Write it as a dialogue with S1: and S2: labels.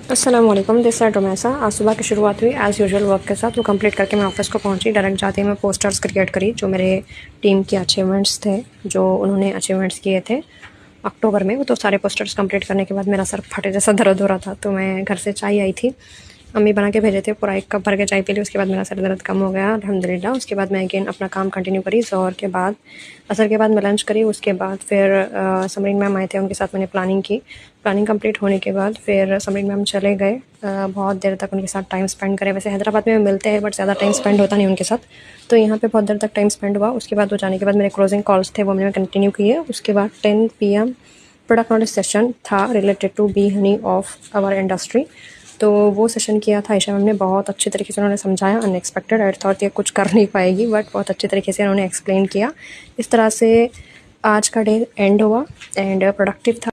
S1: अस्सलाम वालेकुम, this side Romaisa. आज सुबह की शुरुआत हुई एज़ यूजुअल वर्क के साथ। वो कंप्लीट करके मैं ऑफिस को पहुंची। डायरेक्ट जाते ही मैं पोस्टर्स क्रिएट करी जो मेरे टीम के अचीवमेंट्स थे, जो उन्होंने अचीवमेंट्स किए थे अक्टूबर में। वो तो सारे पोस्टर्स कंप्लीट करने के बाद मेरा सर फटे जैसा दर्द हो रहा था, तो मैं घर से चाय आई थी, अम्मी बना के भेजे थे, पूरा 1 कप भर के चाय पी ली। उसके बाद मेरा सर दर्द कम हो गया अल्हम्दुलिल्लाह। उसके बाद मैं अगेन अपना काम कंटिन्यू करी। ज़ोहर के बाद, असर के बाद मैं लंच करी। उसके बाद फिर समरीन मैम आए थे, उनके साथ मैंने प्लानिंग की। प्लानिंग कंप्लीट होने के बाद फिर समरीन मैम चले गए। बहुत देर तक उनके साथ टाइम स्पेंड करे। वैसे हैदराबाद में मिलते हैं बट ज़्यादा टाइम स्पेंड होता नहीं उनके साथ, तो यहाँ पे बहुत देर तक टाइम स्पेंड हुआ। उसके बाद वो जाने के बाद मेरे क्लोजिंग कॉल्स थे, वो मैंने कंटिन्यू किए। उसके बाद 10 PM प्रोडक्ट नॉलेज सेशन था related to bee honey of our industry. तो वो सेशन किया था। आयशा मैम ने बहुत अच्छे तरीके से उन्होंने समझाया। अनएक्सपेक्टेड, आई थॉट ये कुछ कर नहीं पाएगी, बट बहुत अच्छे तरीके से उन्होंने एक्सप्लेन किया। इस तरह से आज का डे एंड हुआ एंड प्रोडक्टिव था।